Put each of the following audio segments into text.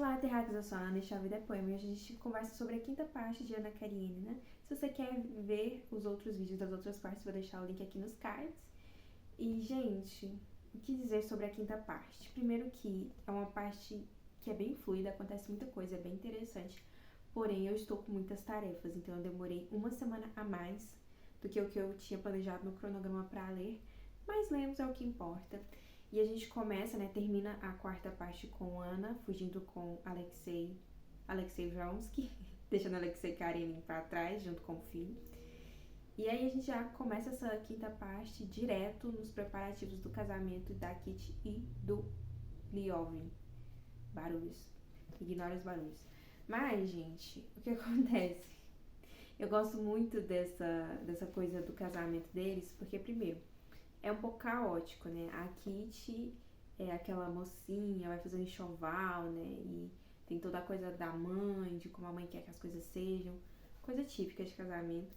lá, Terráqueos, eu sou a Ana e Chave da Poema e hoje a gente conversa sobre a quinta parte de Ana Karenina, né? Se você quer ver os outros vídeos das outras partes, vou deixar o link aqui nos cards. E, gente, o que dizer sobre a quinta parte? Primeiro que é uma parte que é bem fluida, acontece muita coisa, é bem interessante. Porém, eu estou com muitas tarefas, então eu demorei uma semana a mais do que o que eu tinha planejado no cronograma para ler, mas lemos, é o que importa. E a gente começa, né, termina a quarta parte com Ana fugindo com Alexei Vronsky, deixando Alexei Karenin para trás, junto com o filho. E aí a gente já começa essa quinta parte direto nos preparativos do casamento da Kitty e do Liovin. Barulhos. Ignora os barulhos. Mas, gente, o que acontece? Eu gosto muito dessa coisa do casamento deles, porque, primeiro, é um pouco caótico, né? A Kitty é aquela mocinha, vai fazer um enxoval, né? E tem toda a coisa da mãe, de como a mãe quer que as coisas sejam, coisa típica de casamento.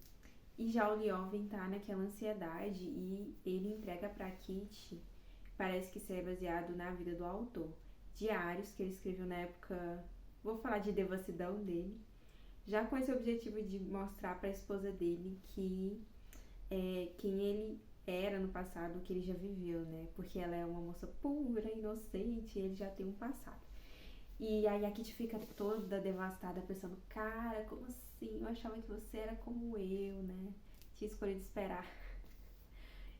E já o Liovin tá naquela ansiedade e ele entrega pra Kitty, parece que isso é baseado na vida do autor, diários que ele escreveu na época, vou falar de devassidão dele, já com esse objetivo de mostrar pra esposa dele que quem ele era no passado, o que ele já viveu, né? Porque ela é uma moça pura, inocente, e ele já tem um passado. E aí a Kitty fica toda devastada, pensando, cara, como assim? Eu achava que você era como eu, né? Tinha escolhido esperar.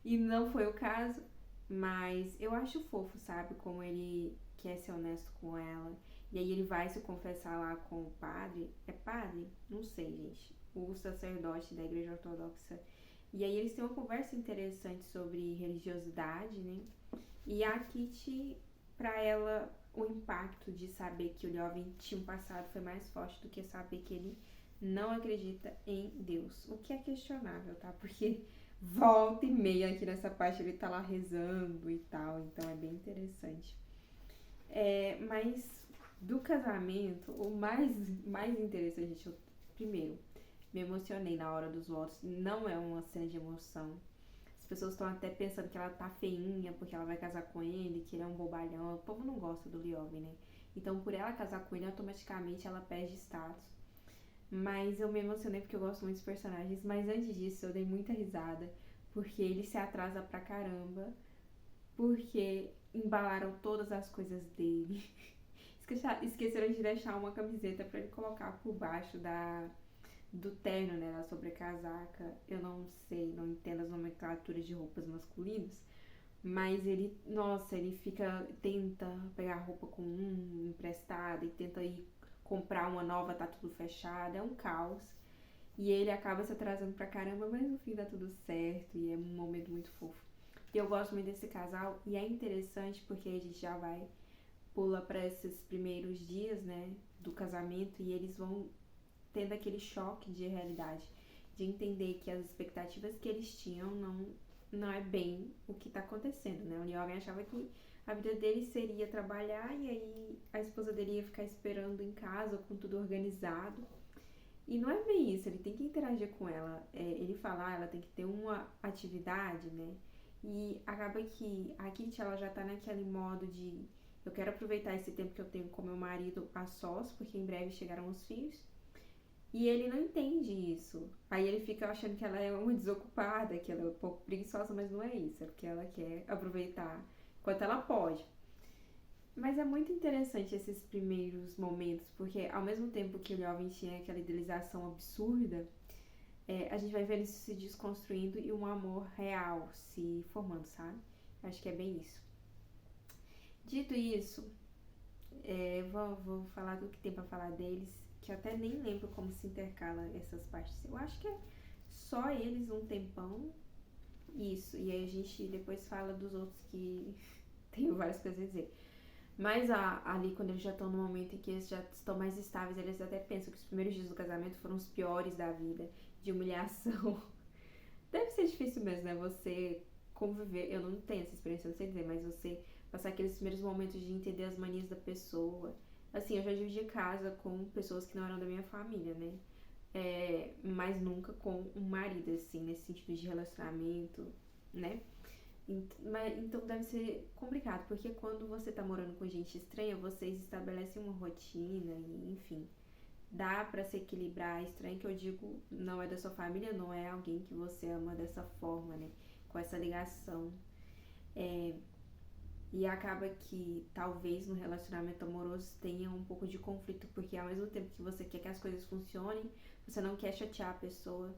E não foi o caso, mas eu acho fofo, sabe? Como ele quer ser honesto com ela. E aí ele vai se confessar lá com o padre. É padre? Não sei, gente. O sacerdote da igreja ortodoxa. E aí eles têm uma conversa interessante sobre religiosidade, né? E a Kitty, pra ela, o impacto de saber que o Liovin tinha um passado foi mais forte do que saber que ele não acredita em Deus. O que é questionável, tá? Porque volta e meia aqui nessa parte ele tá lá rezando e tal, então é bem interessante. Mas do casamento, o mais interessante, gente, primeiro, me emocionei na hora dos votos. Não é uma cena de emoção. As pessoas estão até pensando que ela tá feinha porque ela vai casar com ele, que ele é um bobalhão. O povo não gosta do Liovin, né? Então, por ela casar com ele, automaticamente ela perde status. Mas eu me emocionei porque eu gosto muito dos personagens. Mas antes disso, eu dei muita risada. Porque ele se atrasa pra caramba. Porque embalaram todas as coisas dele. Esqueceram de deixar uma camiseta pra ele colocar por baixo do terno, né, da sobrecasaca. Eu não sei, não entendo as nomenclaturas de roupas masculinas, mas ele, nossa, ele tenta pegar roupa com um emprestado e tenta ir comprar uma nova, tá tudo fechado, é um caos. E ele acaba se atrasando pra caramba, mas no fim dá tudo certo e é um momento muito fofo. E eu gosto muito desse casal e é interessante porque a gente já pula pra esses primeiros dias, né, do casamento e eles vão tendo aquele choque de realidade, de entender que as expectativas que eles tinham não é bem o que tá acontecendo, né? O Liovin achava que a vida dele seria trabalhar e aí a esposa dele ia ficar esperando em casa com tudo organizado. E não é bem isso, ele tem que interagir com ela. Ele fala, ela tem que ter uma atividade, né? E acaba que a Kitty, ela já tá naquele modo de eu quero aproveitar esse tempo que eu tenho com meu marido a sós, porque em breve chegarão os filhos. E ele não entende isso. Aí ele fica achando que ela é uma desocupada, que ela é um pouco preguiçosa, mas não é isso. É porque ela quer aproveitar enquanto ela pode. Mas é muito interessante esses primeiros momentos, porque ao mesmo tempo que o Liovin tinha aquela idealização absurda, a gente vai ver isso se desconstruindo e um amor real se formando, sabe? Acho que é bem isso. Dito isso, vou falar do que tem pra falar deles, que eu até nem lembro como se intercala essas partes. Eu acho que é só eles um tempão. Isso, e aí a gente depois fala dos outros que tenho várias coisas a dizer. Mas ali, quando eles já estão no momento em que eles já estão mais estáveis, eles até pensam que os primeiros dias do casamento foram os piores da vida, de humilhação. Deve ser difícil mesmo, né? Você conviver, eu não tenho essa experiência, eu não sei dizer, mas você passar aqueles primeiros momentos de entender as manias da pessoa. Assim, eu já dividi casa com pessoas que não eram da minha família, né? Mas nunca com um marido, assim, nesse sentido de relacionamento, né? Então deve ser complicado, porque quando você tá morando com gente estranha, vocês estabelecem uma rotina e, enfim, dá pra se equilibrar. Estranho que eu digo, não é da sua família, não é alguém que você ama dessa forma, né? Com essa ligação. E acaba que talvez no relacionamento amoroso tenha um pouco de conflito, porque ao mesmo tempo que você quer que as coisas funcionem, você não quer chatear a pessoa.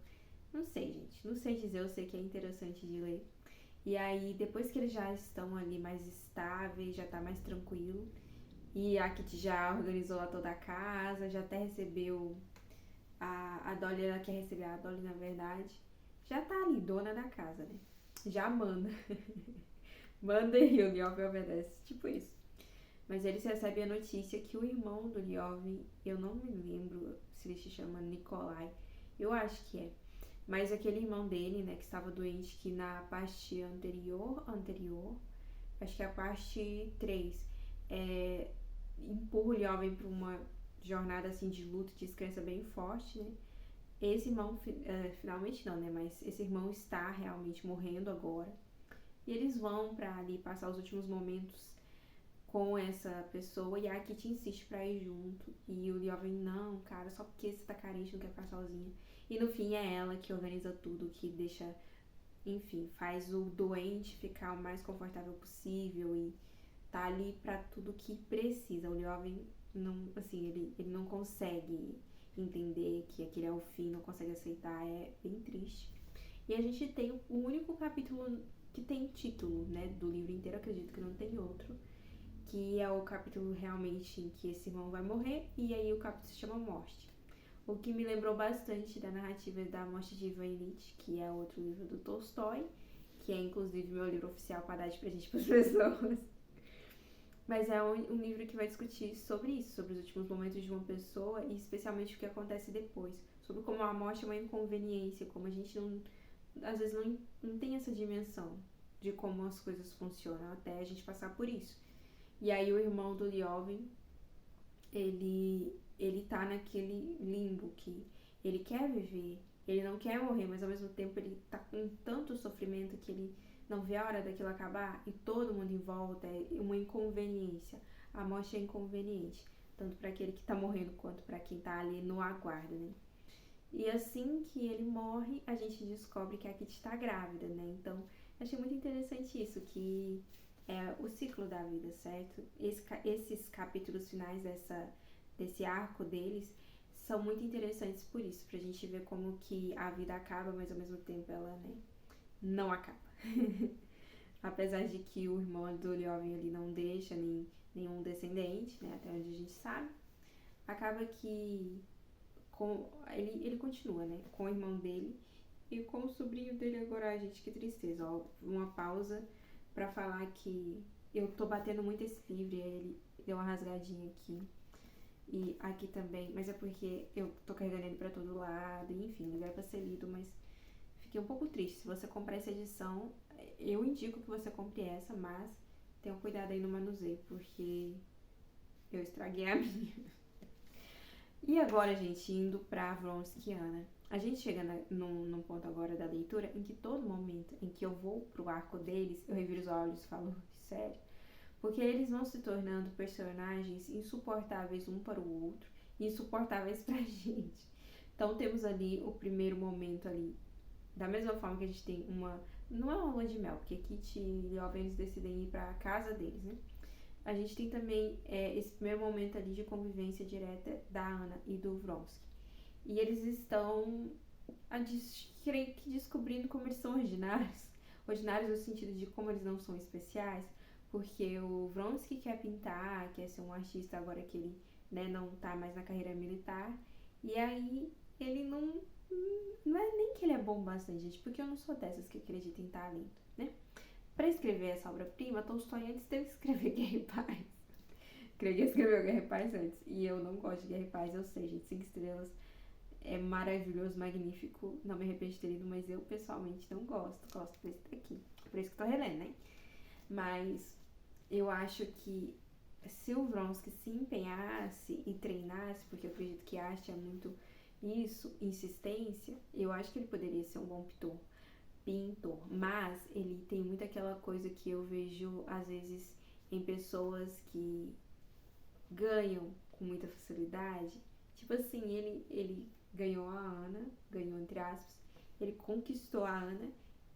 Não sei, gente, não sei dizer, eu sei que é interessante de ler. E aí, depois que eles já estão ali mais estáveis, já tá mais tranquilo, e a Kitty já organizou lá toda a casa, já até recebeu a Dolly, ela quer receber a Dolly, na verdade, já tá ali, dona da casa, né? Já manda. Manda e o Lioven obedece, tipo isso. Mas eles recebem a notícia que o irmão do Lioven, eu não me lembro se ele se chama Nikolai, eu acho que é. Mas aquele irmão dele, né, que estava doente, que na parte anterior, acho que é a parte 3, empurra o Lioven para uma jornada assim de luta e descrença bem forte, né? Esse irmão, finalmente não, né, mas esse irmão está realmente morrendo agora. E eles vão pra ali passar os últimos momentos com essa pessoa e a Kitty insiste pra ir junto. E o Lioven, não, cara, só porque você tá carente, não quer ficar sozinha. E no fim é ela que organiza tudo, que deixa, enfim, faz o doente ficar o mais confortável possível e tá ali pra tudo que precisa. O Lioven não, assim, ele não consegue entender que aquele é o fim, não consegue aceitar, é bem triste. E a gente tem o único capítulo que tem título, né, do livro inteiro, acredito que não tem outro, que é o capítulo realmente em que esse irmão vai morrer, e aí o capítulo se chama Morte. O que me lembrou bastante da narrativa da Morte de Ivan Ilitch, que é outro livro do Tolstói, que é inclusive meu livro oficial para dar de presente para as pessoas. Mas é um livro que vai discutir sobre isso, sobre os últimos momentos de uma pessoa e especialmente o que acontece depois. Sobre como a morte é uma inconveniência, como a gente não, às vezes não tem essa dimensão de como as coisas funcionam até a gente passar por isso. E aí o irmão do Lioven, ele tá naquele limbo que ele quer viver, ele não quer morrer, mas ao mesmo tempo ele tá com tanto sofrimento que ele não vê a hora daquilo acabar e todo mundo em volta é uma inconveniência. A morte é inconveniente, tanto para aquele que tá morrendo quanto para quem tá ali no aguardo, né? E assim que ele morre, a gente descobre que a Kitty tá grávida, né? Então, achei muito interessante isso, que é o ciclo da vida, certo? Esses capítulos finais desse arco deles são muito interessantes por isso, pra gente ver como que a vida acaba, mas ao mesmo tempo ela, né, não acaba. Apesar de que o irmão do Lioven ali não deixa nenhum descendente, né, até onde a gente sabe, acaba que ele continua, né, com o irmão dele e com o sobrinho dele agora. Ai, gente, que tristeza, ó, uma pausa pra falar que eu tô batendo muito esse livro e aí ele deu uma rasgadinha aqui e aqui também, mas é porque eu tô carregando ele pra todo lado, e, enfim, ele vai pra ser lido, mas fiquei um pouco triste. Se você comprar essa edição, eu indico que você compre essa, mas tenha cuidado aí no manuseio, porque eu estraguei a minha. E agora, gente, indo pra Vronskiana. A gente chega num ponto agora da leitura em que todo momento em que eu vou pro arco deles, eu reviro os olhos e falo, sério? Porque eles vão se tornando personagens insuportáveis um para o outro e insuportáveis pra gente. Então temos ali o primeiro momento ali, da mesma forma que a gente tem uma... Não é uma lua de mel, porque Kitty e Lioven eles decidem ir pra casa deles, né? A gente tem também esse primeiro momento ali de convivência direta da Ana e do Vronsky. E eles estão creio que descobrindo como eles são ordinários. Ordinários no sentido de como eles não são especiais, porque o Vronsky quer pintar, quer ser um artista agora que ele, né, não tá mais na carreira militar. E aí ele não é nem que ele é bom bastante, gente, porque eu não sou dessas que acredita em talento, né? Para escrever essa obra-prima, Tolstói antes teve que escrever Guerra e Paz. Creio que escreveu Guerra e Paz antes. E eu não gosto de Guerra e Paz, eu sei, gente. 5 estrelas é maravilhoso, magnífico. Não me arrependo de ter lido, mas eu pessoalmente não gosto. Gosto desse daqui. Por isso que tô relendo, né? Mas eu acho que se o Vronsky se empenhasse e treinasse, porque eu acredito que arte é muito isso, insistência, eu acho que ele poderia ser um bom pintor. pintor, mas ele tem muito aquela coisa que eu vejo às vezes em pessoas que ganham com muita facilidade. Tipo assim, ele ganhou a Ana, ganhou entre aspas, ele conquistou a Ana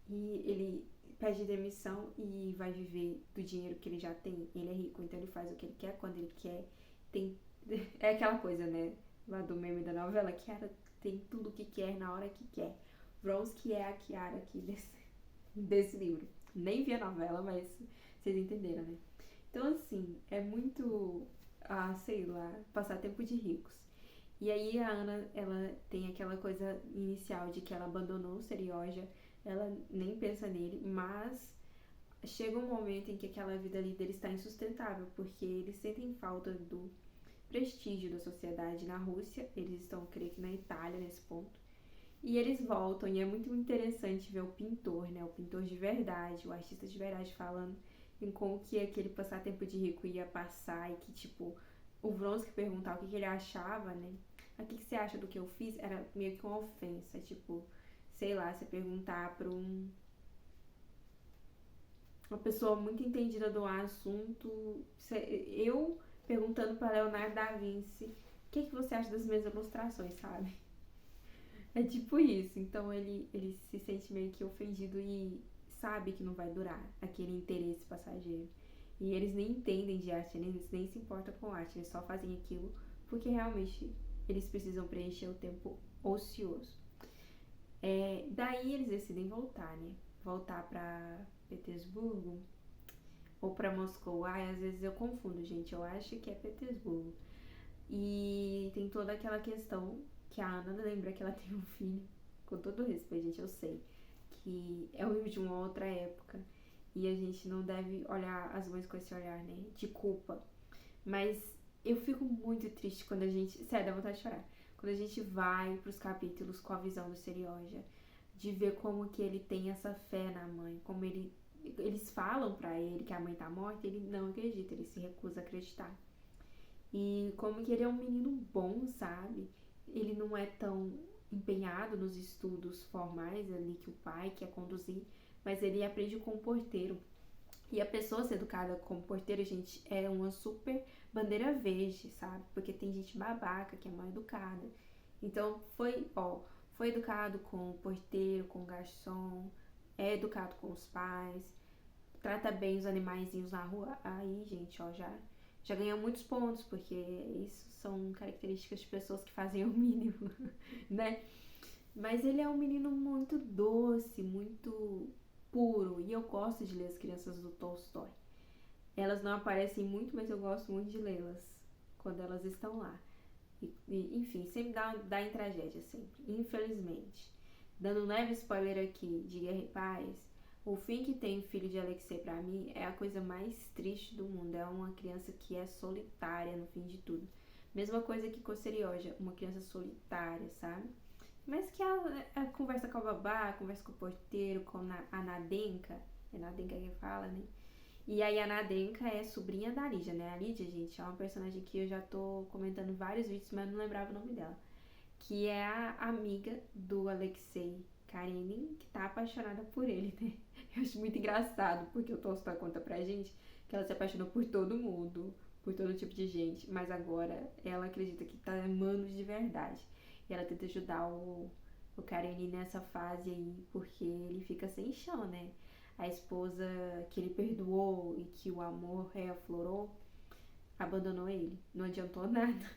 e ele pede demissão e vai viver do dinheiro que ele já tem. Ele é rico, então ele faz o que ele quer, quando ele quer. Tem, é aquela coisa, né? Lá do meme da novela, Kiara tem tudo o que quer na hora que quer. Vronsky é a Kiara aqui desse livro. Nem vi a novela, mas vocês entenderam, né? Então, assim, é muito, sei lá, passar tempo de ricos. E aí a Ana, ela tem aquela coisa inicial de que ela abandonou o Serioja, ela nem pensa nele, mas chega um momento em que aquela vida ali dele está insustentável, porque eles sentem falta do prestígio da sociedade na Rússia, eles estão, creio que na Itália nesse ponto, e eles voltam, e é muito interessante ver o pintor, né, o pintor de verdade, o artista de verdade falando em como que aquele passatempo de rico ia passar, e que, tipo, o Vronsky perguntava o que ele achava, né, o que você acha do que eu fiz, era meio que uma ofensa, tipo, sei lá, você perguntar pra uma pessoa muito entendida do assunto, eu perguntando para Leonardo da Vinci, o que você acha das minhas ilustrações, sabe? É tipo isso, então ele se sente meio que ofendido e sabe que não vai durar aquele interesse passageiro. E eles nem entendem de arte, eles nem se importam com arte, eles só fazem aquilo porque realmente eles precisam preencher o tempo ocioso. Daí eles decidem voltar, né? Voltar pra Petersburgo ou pra Moscou. Ai, às vezes eu confundo, gente. Eu acho que é Petersburgo. E tem toda aquela questão que a Ana lembra que ela tem um filho. Com todo respeito, gente, eu sei que é um de uma outra época. E a gente não deve olhar as mães com esse olhar, né? De culpa. Mas eu fico muito triste quando a gente... Sério, dá vontade de chorar. Quando a gente vai pros capítulos com a visão do Serioja, de ver como que ele tem essa fé na mãe, como eles falam pra ele que a mãe tá morta, ele não acredita, ele se recusa a acreditar. E como que ele é um menino bom, sabe? Ele não é tão empenhado nos estudos formais ali que o pai quer conduzir, mas ele aprende com o porteiro. E a pessoa ser educada como porteiro, gente, é uma super bandeira verde, sabe? Porque tem gente babaca que é mal educada. Então, foi educado com o porteiro, com o garçom, é educado com os pais, trata bem os animaizinhos na rua. Aí, gente, já ganhou muitos pontos, porque isso são características de pessoas que fazem o mínimo, né? Mas ele é um menino muito doce, muito puro, e eu gosto de ler As Crianças do Tolstói. Elas não aparecem muito, mas eu gosto muito de lê-las quando elas estão lá. Enfim, sempre dá em tragédia, sempre. Infelizmente. Dando um leve spoiler aqui de Guerra e Paz, o fim que tem o filho de Alexei pra mim é a coisa mais triste do mundo. É uma criança que é solitária no fim de tudo. Mesma coisa que Serioja, uma criança solitária, sabe? Mas que a conversa com a babá, conversa com o porteiro, com a Nadenka, é Nadenka que fala, né? E aí a Nadenka é sobrinha da Lídia, né? A Lídia, gente, é uma personagem que eu já tô comentando vários vídeos, mas não lembrava o nome dela. Que é a amiga do Alexei Karenin, que tá apaixonada por ele, né? Eu acho muito engraçado, porque o Tolstói conta pra gente que ela se apaixonou por todo mundo, por todo tipo de gente, mas agora ela acredita que tá amando de verdade. E ela tenta ajudar o Karenin nessa fase aí, porque ele fica sem chão, né? A esposa que ele perdoou e que o amor reaflorou, abandonou ele. Não adiantou nada.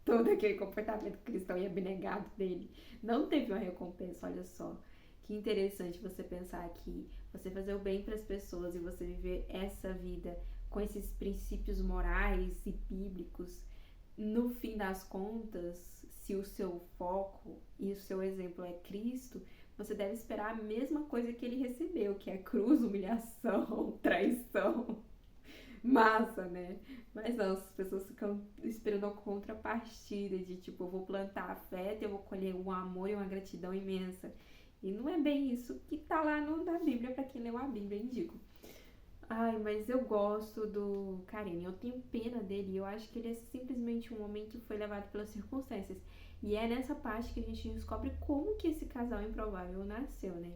Todo aquele comportamento cristão e abnegado dele não teve uma recompensa, olha só. Que interessante você pensar que você fazer o bem para as pessoas e você viver essa vida com esses princípios morais e bíblicos, no fim das contas, se o seu foco e o seu exemplo é Cristo, você deve esperar a mesma coisa que ele recebeu, que é cruz, humilhação, traição, massa, né? Mas não, as pessoas ficam esperando a contrapartida de tipo, eu vou plantar afeto, eu vou colher um amor e uma gratidão imensa. E não é bem isso que tá lá na Bíblia, pra quem leu a Bíblia, indico. Ai, mas eu gosto do Karenin, eu tenho pena dele, eu acho que ele é simplesmente um homem que foi levado pelas circunstâncias. E é nessa parte que a gente descobre como que esse casal improvável nasceu, né?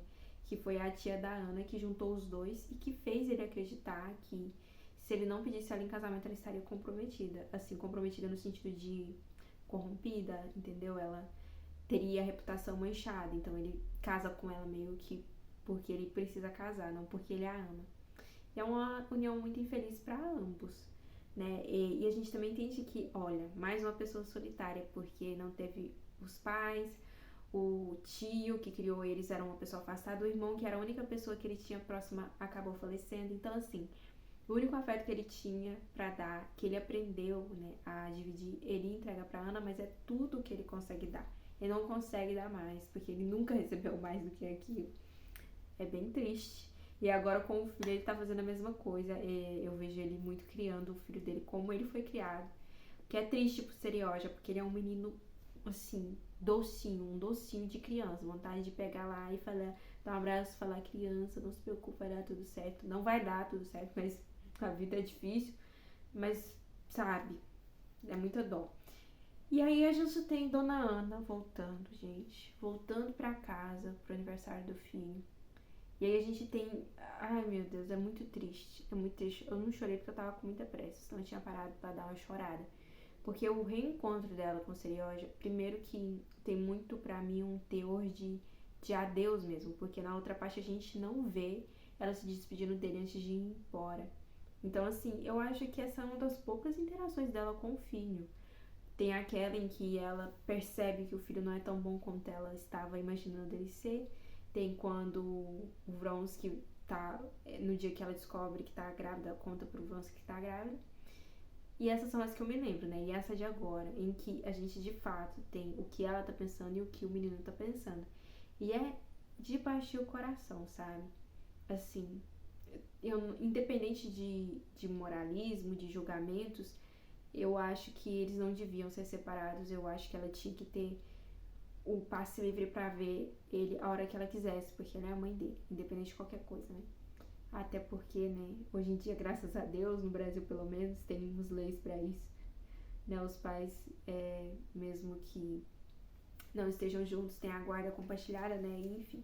que foi a tia da Ana que juntou os dois e que fez ele acreditar que se ele não pedisse ela em casamento, ela estaria comprometida. Assim, comprometida no sentido de corrompida, entendeu? Ela teria a reputação manchada, então ele casa com ela meio que porque ele precisa casar, não porque ele a ama. E é uma união muito infeliz para ambos, né? E a gente também entende que, olha, mais uma pessoa solitária, porque não teve os pais, o tio que criou eles era uma pessoa afastada, o irmão que era a única pessoa que ele tinha próxima acabou falecendo. Então, assim, o único afeto que ele tinha pra dar, que ele aprendeu, né, a dividir, ele entrega pra Ana, mas é tudo que ele consegue dar. Ele não consegue dar mais, porque ele nunca recebeu mais do que aquilo. É bem triste. E agora com o filho ele tá fazendo a mesma coisa. Eu vejo ele muito criando o filho dele como ele foi criado. Que é triste pro Serioja, porque ele é um menino, assim, docinho, um docinho de criança. Vontade de pegar lá e falar, dar um abraço, falar, criança, não se preocupe, vai dar tudo certo. Não vai dar tudo certo, mas a vida é difícil. Mas, sabe, é muita dó. E aí a gente tem Dona Ana voltando, gente. Voltando pra casa, pro aniversário do filho. E aí a gente tem... Ai, meu Deus, é muito triste. É muito triste. Eu não chorei porque eu tava com muita pressa. Senão eu tinha parado pra dar uma chorada. Porque o reencontro dela com o Serioja, primeiro que tem muito pra mim um teor de adeus mesmo. Porque na outra parte a gente não vê ela se despedindo dele antes de ir embora. Então, assim, eu acho que essa é uma das poucas interações dela com o filho. Tem aquela em que ela percebe que o filho não é tão bom quanto ela estava imaginando ele ser. Tem quando o Vronsky tá... No dia que ela descobre que tá grávida, conta pro Vronsky que tá grávida. E essas são as que eu me lembro, né? E essa de agora, em que a gente de fato tem o que ela tá pensando e o que o menino tá pensando. E é de partir o coração, sabe? Assim, independente de moralismo, de julgamentos, eu acho que eles não deviam ser separados. Eu acho que ela tinha que ter o passe livre pra ver ele a hora que ela quisesse, porque ela é a mãe dele, independente de qualquer coisa, né? Até porque, né, hoje em dia, graças a Deus, no Brasil pelo menos, temos leis pra isso, né? Os pais, mesmo que não estejam juntos, têm a guarda compartilhada, né? Enfim.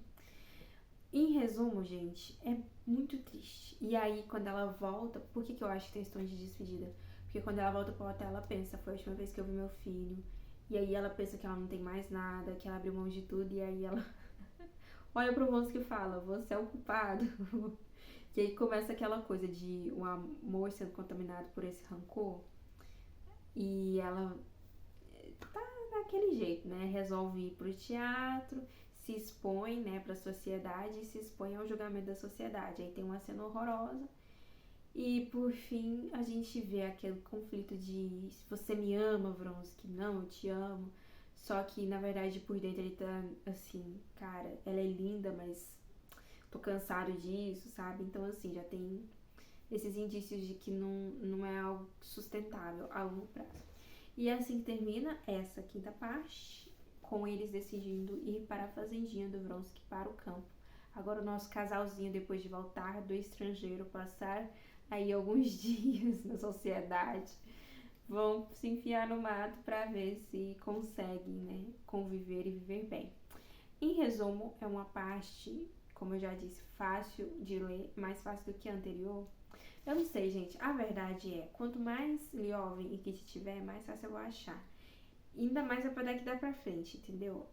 Em resumo, gente, é muito triste. E aí, quando ela volta, por que eu acho que tem esse tom de despedida? Porque quando ela volta pro hotel, ela pensa, foi a última vez que eu vi meu filho. E aí ela pensa que ela não tem mais nada, que ela abriu mão de tudo, e aí ela olha pro moço e fala, você é o culpado. E aí começa aquela coisa de o amor sendo contaminado por esse rancor. E ela tá daquele jeito, né? Resolve ir pro teatro, se expõe, né, pra sociedade e se expõe ao julgamento da sociedade. Aí tem uma cena horrorosa. E por fim a gente vê aquele conflito de se você me ama, Vronsky, não, eu te amo. Só que na verdade por dentro ele tá assim, cara, ela é linda, mas tô cansado disso, sabe? Então assim, já tem esses indícios de que não é algo sustentável a longo prazo. E é assim que termina essa quinta parte, com eles decidindo ir para a fazendinha do Vronsky para o campo. Agora o nosso casalzinho, depois de voltar do estrangeiro, passar aí alguns dias na sociedade, vão se enfiar no mato para ver se conseguem, né, conviver e viver bem. Em resumo, é uma parte, como eu já disse, fácil de ler, mais fácil do que a anterior. Eu não sei, gente, a verdade é, quanto mais Lioven e Kit tiver, mais fácil eu vou achar. Ainda mais é pra daqui pra frente, entendeu?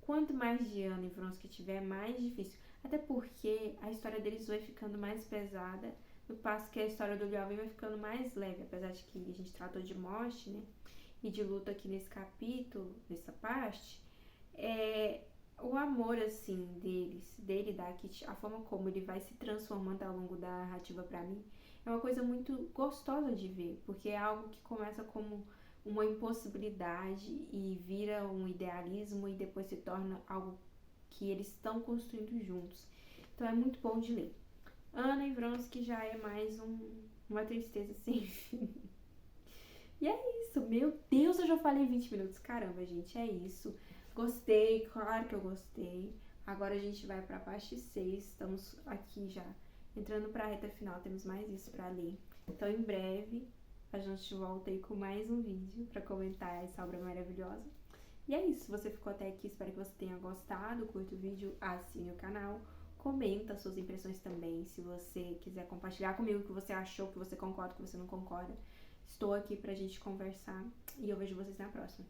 Quanto mais Diana e Vronsky tiver, mais difícil. Até porque a história deles vai ficando mais pesada, no passo que a história do Lioven vai ficando mais leve, apesar de que a gente tratou de morte, né? E de luta aqui nesse capítulo, nessa parte. O amor, assim, dele e da Kit, a forma como ele vai se transformando ao longo da narrativa pra mim, é uma coisa muito gostosa de ver, porque é algo que começa como uma impossibilidade e vira um idealismo e depois se torna algo que eles estão construindo juntos. Então é muito bom de ler. Ana e Vronsky já é mais uma tristeza sem fim. E é isso, meu Deus, eu já falei 20 minutos. Caramba, gente, é isso. Gostei, claro que eu gostei. Agora a gente vai pra parte 6. Estamos aqui já entrando pra reta final. Temos mais isso pra ler. Então, em breve, a gente volta aí com mais um vídeo pra comentar essa obra maravilhosa. E é isso. Se você ficou até aqui, espero que você tenha gostado. Curta o vídeo, assine o canal, Comenta suas impressões também, se você quiser compartilhar comigo o que você achou, o que você concorda, o que você não concorda. Estou aqui pra gente conversar e eu vejo vocês na próxima.